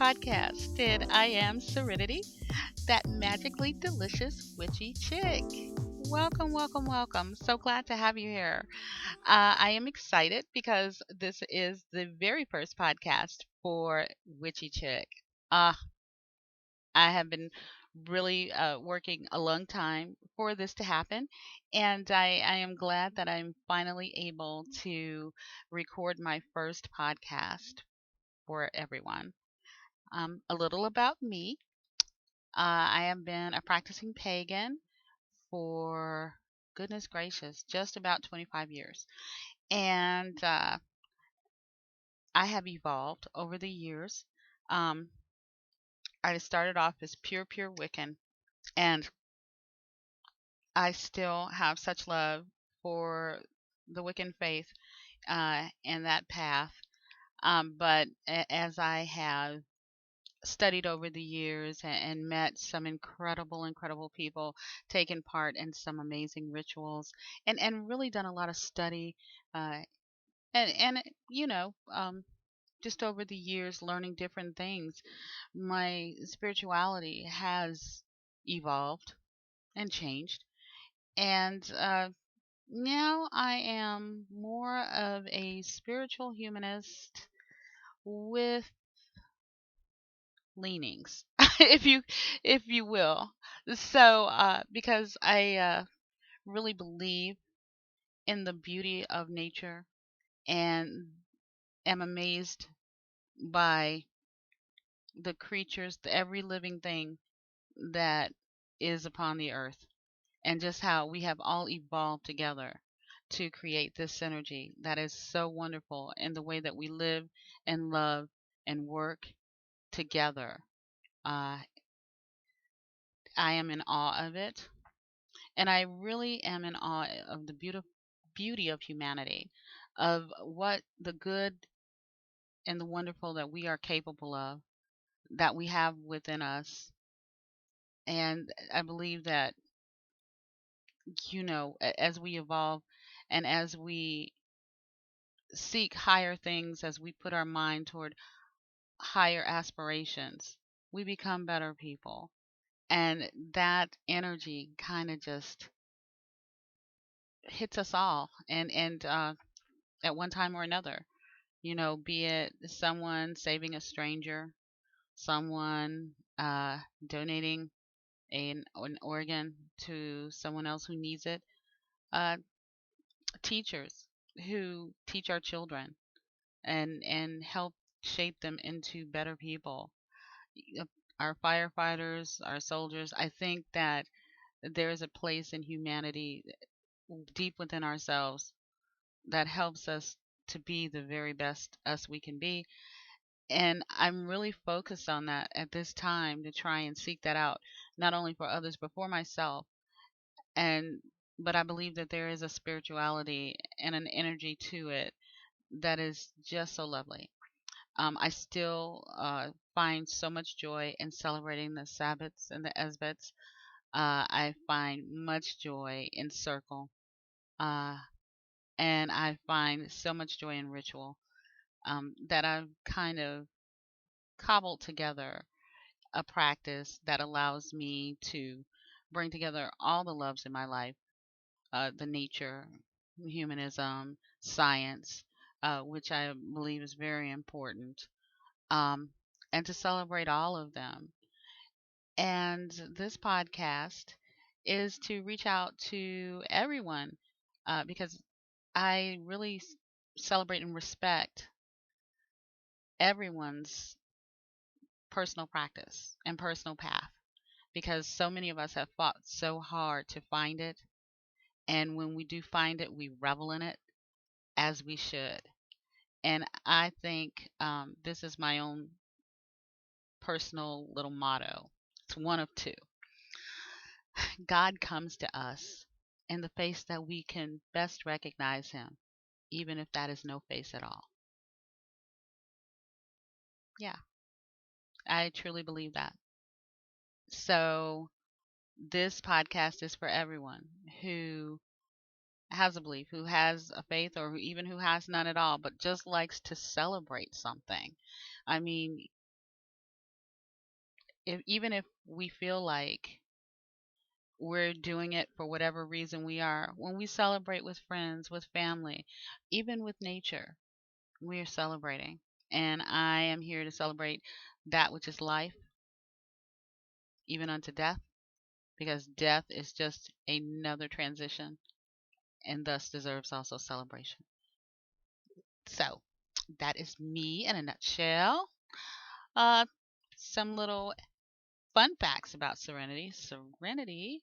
Podcast, and I am Serenity, that magically delicious witchy chick. Welcome, welcome, welcome. So glad to have you here. I am excited because this is the very first podcast for Witchy Chick. Uh, I have been really working a long time for this to happen, and I am glad that I'm finally able to record my first podcast for everyone. A little about me. I have been a practicing pagan for, goodness gracious, just about 25 years. And I have evolved over the years. Um, I started off as pure Wiccan, and I still have such love for the Wiccan faith and that path. But as I have studied over the years and met some incredible people, taken part in some amazing rituals, and really done a lot of study, uh, and just over the years learning different things, my spirituality has evolved and changed, and now I am more of a spiritual humanist with leanings, if you will. So because I really believe in the beauty of nature and am amazed by the creatures, every living thing that is upon the earth, and just how we have all evolved together to create this synergy that is so wonderful in the way that we live and love and work together. uh, I am in awe of it. And I really am in awe of the beauty of humanity, of what the good and the wonderful that we are capable of, that we have within us. And I believe that, as we evolve and as we seek higher things, as we put our mind toward higher aspirations, we become better people. And that energy kind of just hits us all. And at one time or another, be it someone saving a stranger, someone donating an organ to someone else who needs it, uh, teachers who teach our children and help shape them into better people, uh, our firefighters, our soldiers. I think that there is a place in humanity deep within ourselves that helps us to be the very best us we can be. And I'm really focused on that at this time, to try and seek that out, not only for others, but for myself. And but I believe that there is a spirituality and an energy to it that is just so lovely. I still find so much joy in celebrating the Sabbats and the Esbats. I find much joy in circle, uh, and I find so much joy in ritual, that I've kind of cobbled together a practice that allows me to bring together all the loves in my life, the nature, humanism, science, which I believe is very important, um, and to celebrate all of them. And this podcast is to reach out to everyone, because I really celebrate and respect everyone's personal practice and personal path, because so many of us have fought so hard to find it. And when we do find it, we revel in it, as we should. And I think this is my own personal little motto. It's one of two. God comes to us in the face that we can best recognize him, even if that is no face at all. Yeah, I truly believe that. So this podcast is for everyone who has a belief, who has a faith, or even who has none at all, but just likes to celebrate something. I mean, Even if we feel like we're doing it for whatever reason we are, when we celebrate with friends, with family, even with nature, we are celebrating. And I am here to celebrate that which is life, even unto death, because death is just another transition and thus deserves also celebration. So, that is me in a nutshell. Uh, some little fun facts about Serenity. Serenity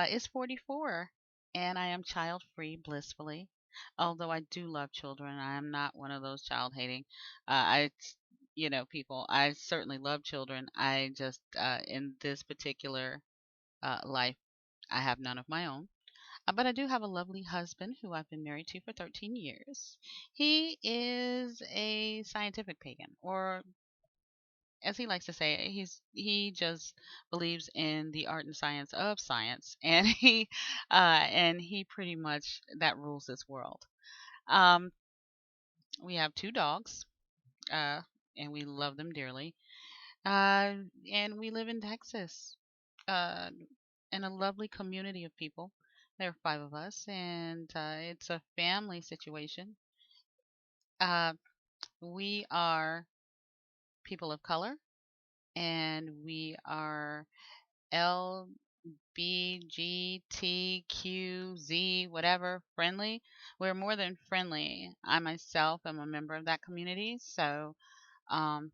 is 44, and I am child free blissfully. Although I do love children, I am not one of those child hating. People, I certainly love children. I just, in this particular life, I have none of my own. But I do have a lovely husband who I've been married to for 13 years. He is a scientific pagan, or as he likes to say, he just believes in the art and science of science, and he pretty much that rules this world. Um, we have two dogs, uh, and we love them dearly. Uh, and we live in Texas, uh, in a lovely community of people. There are five of us, and it's a family situation. Uh, we are people of color, and we are LBGTQZ, whatever, friendly. We're more than friendly. I myself am a member of that community, so um,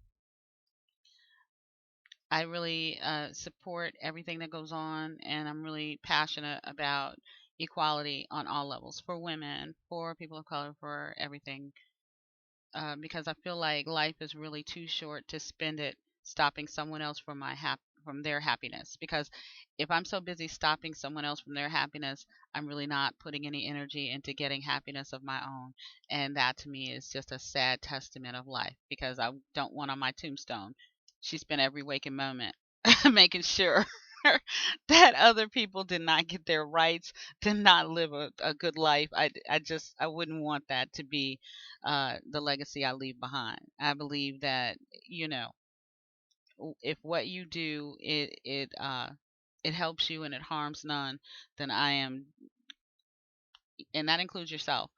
I really support everything that goes on, and I'm really passionate about equality on all levels for women, for people of color, for everything, because I feel like life is really too short to spend it stopping someone else from their happiness. Because if I'm so busy stopping someone else from their happiness, I'm really not putting any energy into getting happiness of my own. And that to me is just a sad testament of life, because I don't want on my tombstone, she spent every waking moment making sure that other people did not get their rights, did not live a good life. I wouldn't want that to be the legacy I leave behind. I believe that, you know, if what you do it helps you and it harms none, then I am, and that includes yourself.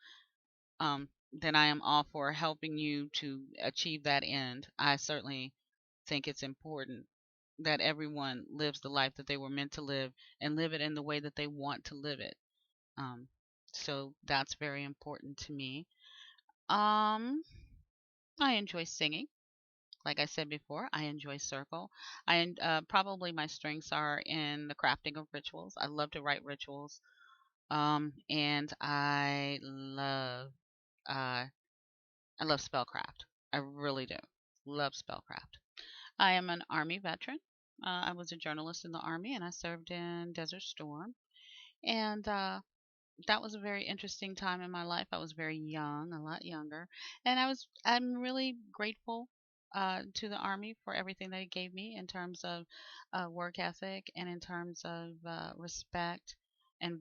Then I am all for helping you to achieve that end. I certainly think it's important that everyone lives the life that they were meant to live and live it in the way that they want to live it. Um, so that's very important to me. Um, I enjoy singing. Like I said before, I enjoy circle. Probably my strengths are in the crafting of rituals. I love to write rituals. And uh, I love spellcraft. I really do. Love spellcraft. I am an Army veteran. I was a journalist in the Army, and I served in Desert Storm. And that was a very interesting time in my life. I was very young, a lot younger, and I'm really grateful to the Army for everything that it gave me in terms of work ethic and in terms of respect and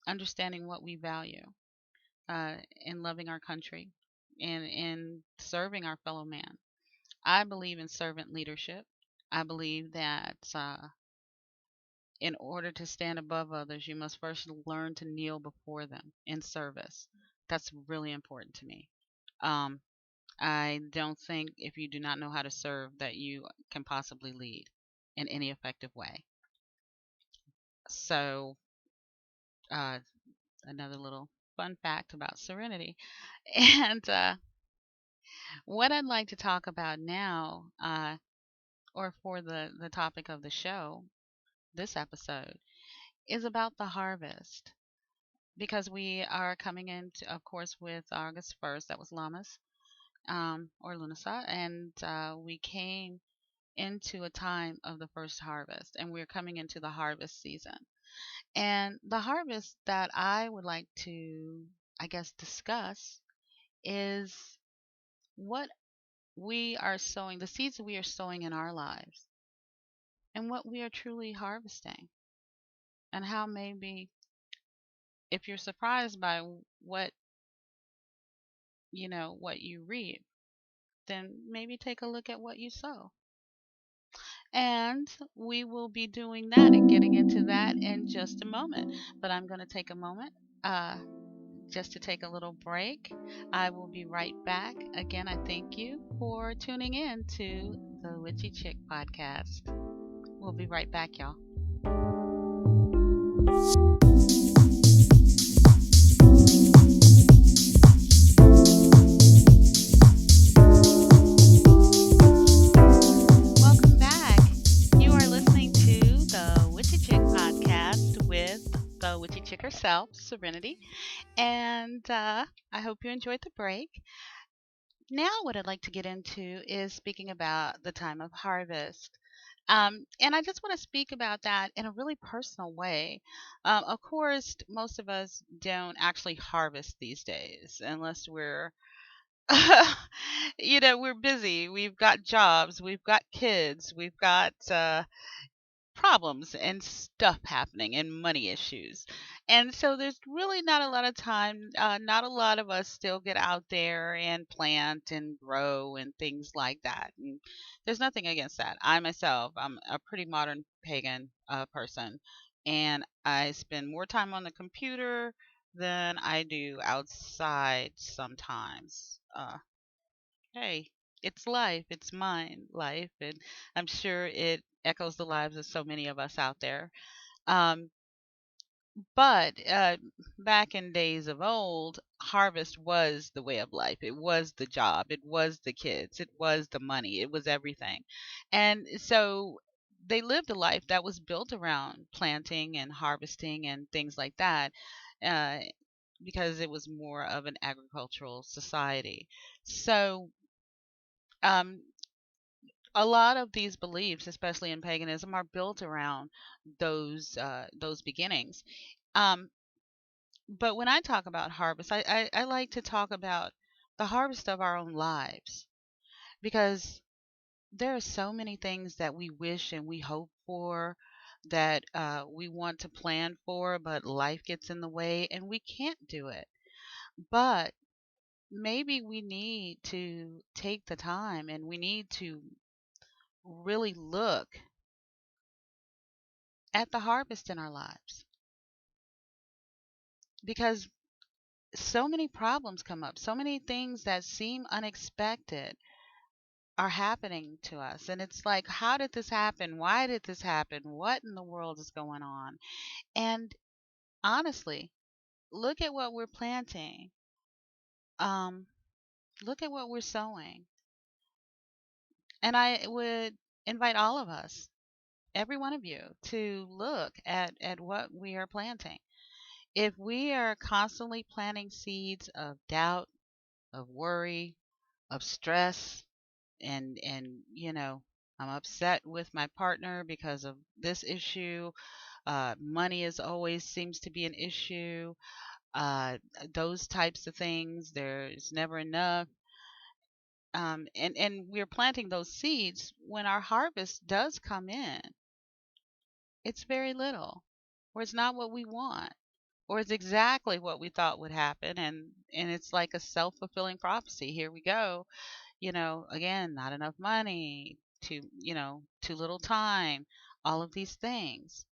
understanding what we value in loving our country and in serving our fellow man. I believe in servant leadership. I believe that in order to stand above others, you must first learn to kneel before them in service. That's really important to me. Um, I don't think if you do not know how to serve that you can possibly lead in any effective way. So, uh, another little fun fact about Serenity. And what I'd like to talk about now, or for the topic of the show, this episode, is about the harvest. Because we are coming into, of course, with August 1st, that was Llamas, or Lunasa, and we came into a time of the first harvest, and we're coming into the harvest season. And the harvest that I would like to, I guess, discuss is what we are sowing, the seeds we are sowing in our lives, and what we are truly harvesting, and how maybe if you're surprised by what what you reap, then maybe take a look at what you sow. And we will be doing that and getting into that in just a moment. But I'm going to take a moment uh, just to take a little break. I will be right back. Again, I thank you for tuning in to the Witchy Chick Podcast. We'll be right back, y'all. Welcome back. You are listening to the Witchy Chick Podcast with the Witchy Chick herself, Serenity. And I hope you enjoyed the break. Now, what I'd like to get into is speaking about the time of harvest. And I just want to speak about that in a really personal way. Of course, most of us don't actually harvest these days unless we're, we're busy. We've got jobs, we've got kids, we've got problems and stuff happening and money issues. And so there's really not a lot of time. Not a lot of us still get out there and plant and grow and things like that. And there's nothing against that. I myself, I'm a pretty modern pagan person, and I spend more time on the computer than I do outside sometimes. Hey, it's life. It's mine life, and I'm sure it echoes the lives of so many of us out there. Um, but back in days of old, harvest was the way of life. It was the job. It was the kids. It was the money. It was everything. And so they lived a life that was built around planting and harvesting and things like that. Uh, because it was more of an agricultural society. So um, a lot of these beliefs, especially in paganism, are built around those beginnings. Um, but when I talk about harvest, I like to talk about the harvest of our own lives, because there are so many things that we wish and we hope for, that we want to plan for, but life gets in the way and we can't do it. But maybe we need to take the time and we need to really look at the harvest in our lives, because so many problems come up, so many things that seem unexpected are happening to us. And it's like, how did this happen? Why did this happen? What in the world is going on? And honestly, look at what we're planting. Um, Look at what we're sowing. And I would invite all of us, every one of you, to look at what we are planting. If we are constantly planting seeds of doubt, of worry, of stress, and I'm upset with my partner because of this issue. Money is always seems to be an issue. Those types of things. There's never enough. And we're planting those seeds. When our harvest does come in, it's very little, or it's not what we want, or it's exactly what we thought would happen, and it's like a self-fulfilling prophecy. Here we go. Again, not enough money, too little time, all of these things.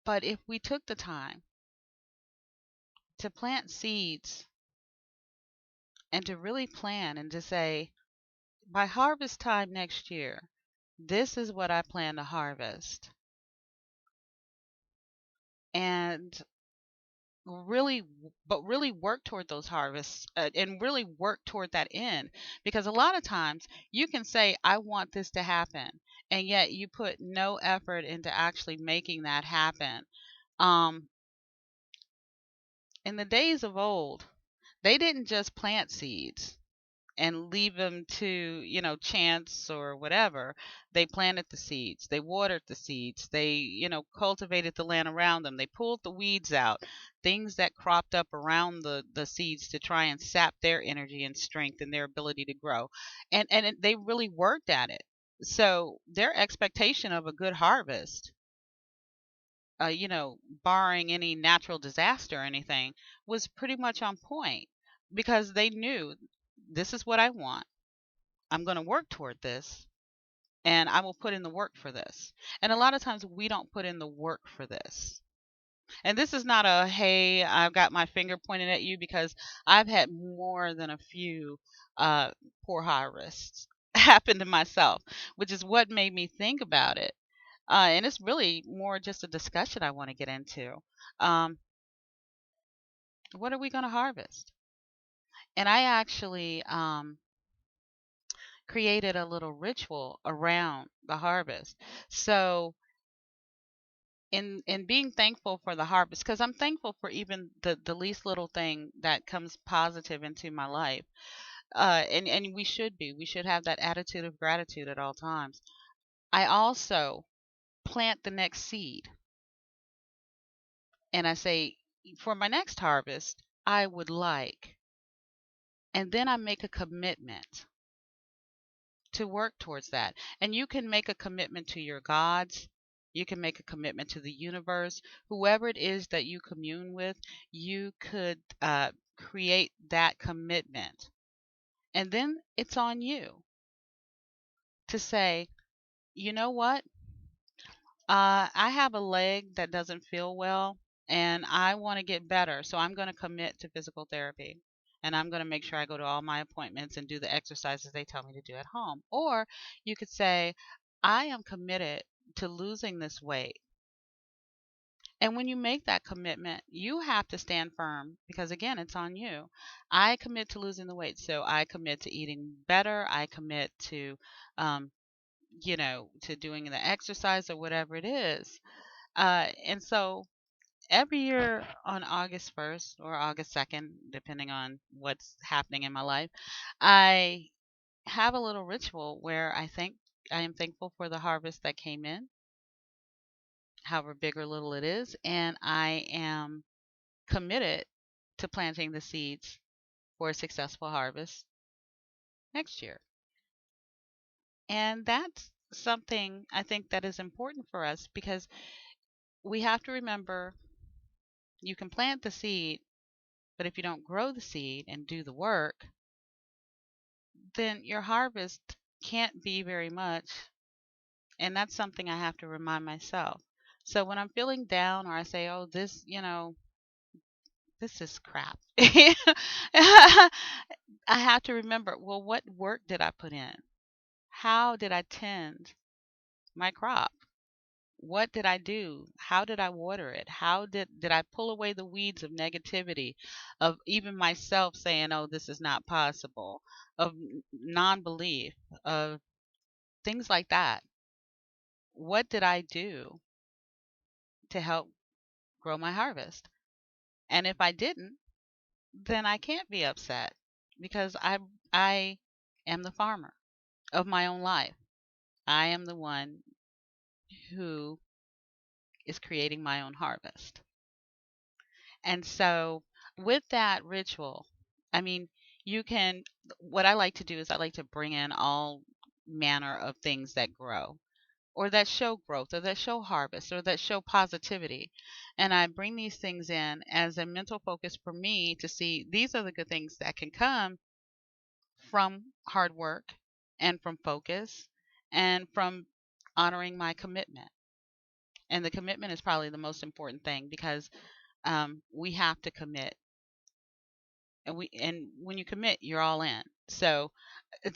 But if we took the time to plant seeds and to really plan and to say, by harvest time next year, this is what I plan to harvest, and really really work toward those harvests, and really work toward that end, because a lot of times you can say, I want this to happen, and yet you put no effort into actually making that happen. um in the days of old, they didn't just plant seeds and leave them to, chance or whatever. They planted the seeds, they watered the seeds, they, cultivated the land around them, they pulled the weeds out, things that cropped up around the seeds to try and sap their energy and strength and their ability to grow. They really worked at it. So their expectation of a good harvest, barring any natural disaster or anything, was pretty much on point, because they knew, this is what I want. I'm going to work toward this. and I will put in the work for this. And a lot of times we don't put in the work for this. And this is not a, hey, I've got my finger pointed at you, because I've had more than a few uh, poor harvests happen to myself, which is what made me think about it. And it's really more just a discussion I want to get into. Um, what are we going to harvest? And I actually created a little ritual around the harvest. So in being thankful for the harvest, because I'm thankful for even the least little thing that comes positive into my life. And we should have that attitude of gratitude at all times. I also plant the next seed, and I say, for my next harvest, I would like, and then I make a commitment to work towards that. And you can make a commitment to your gods. You can make a commitment to the universe. Whoever it is that you commune with, you could create that commitment. And then it's on you to say, you know what? I have a leg that doesn't feel well, and I want to get better. So I'm going to commit to physical therapy. And I'm going to make sure I go to all my appointments and do the exercises they tell me to do at home. Or you could say, I am committed to losing this weight. And when you make that commitment, you have to stand firm, because again, it's on you. I commit to losing the weight. So I commit to eating better. I commit to, um, to doing the exercise or whatever it is. And so every year on August 1st or August 2nd, depending on what's happening in my life, I have a little ritual where I am thankful for the harvest that came in, however big or little it is, and I am committed to planting the seeds for a successful harvest next year. And that's something I think that is important for us, because we have to remember, you can plant the seed, but if you don't grow the seed and do the work, then your harvest can't be very much. And that's something I have to remind myself. So when I'm feeling down, or I say, oh, this is crap, I have to remember, well, what work did I put in? How did I tend my crop? What did I do? How did I water it? How did I pull away the weeds of negativity, of even myself saying, oh, this is not possible, of non-belief, of things like that? What did I do to help grow my harvest? And if I didn't, then I can't be upset, because I am the farmer of my own life. I am the one who is creating my own harvest. And so with that ritual, I mean, you can, what I like to do is I like to bring in all manner of things that grow, or that show growth, or that show harvest, or that show positivity. And I bring these things in as a mental focus for me to see, these are the good things that can come from hard work, and from focus, and from honoring my commitment. And the commitment is probably the most important thing, because we have to commit. And when you commit, you're all in. So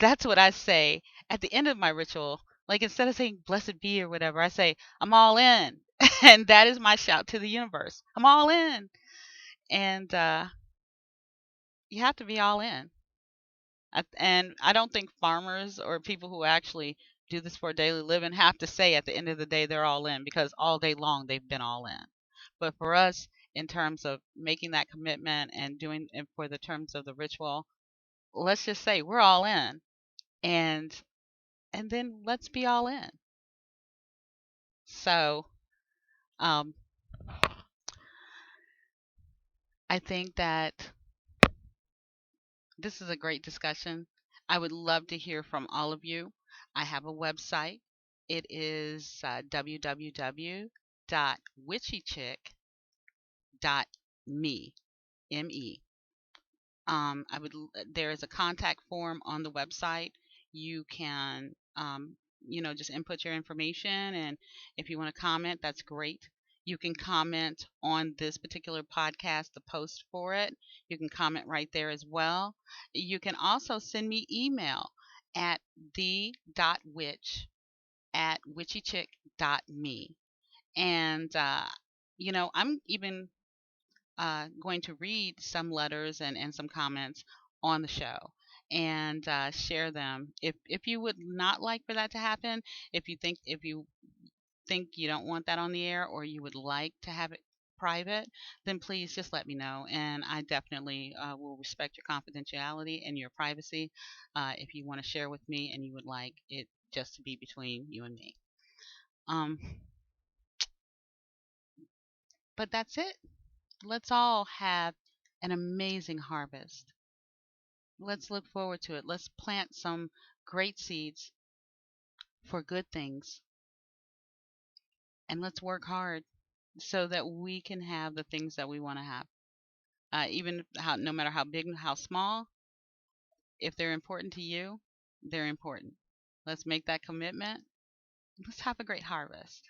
that's what I say at the end of my ritual. Like, instead of saying blessed be or whatever, I say I'm all in. And that is my shout to the universe. I'm all in. And you have to be all in. And I don't think farmers or people who actually do this for a daily living have to say at the end of the day they're all in, because all day long they've been all in. But for us, in terms of making that commitment and doing it for the terms of the ritual, let's just say we're all in. And and then let's be all in. So um, I think that this is a great discussion. I would love to hear from all of you. I have a website. It is www.witchychick.me. M-E. There is a contact form on the website. You can just input your information. And if you want to comment, that's great. You can comment on this particular podcast, the post for it. You can comment right there as well. You can also send me email at the.witch@witchychick.me. And, I'm even going to read some letters and some comments on the show and share them. If you would not like for that to happen, if you think you don't want that on the air, or you would like to have it private, then please just let me know, and I definitely will respect your confidentiality and your privacy if you want to share with me and you would like it just to be between you and me. Um, but that's it. Let's all have an amazing harvest. Let's look forward to it. Let's plant some great seeds for good things, and let's work hard so that we can have the things that we want to have. Even no matter how big and how small, if they're important to you, they're important. Let's make that commitment. Let's have a great harvest.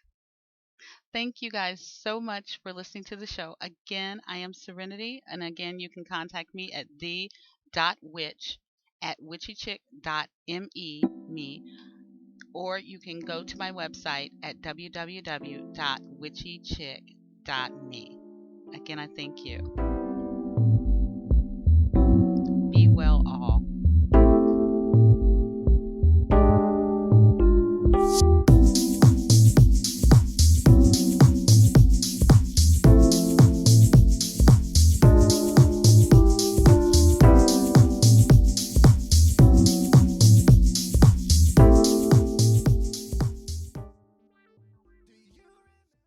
Thank you guys so much for listening to the show. Again, I am Serenity, and again, you can contact me at the.witch@witchychick.me, or you can go to my website at www.witchychick.me. Again, I thank you.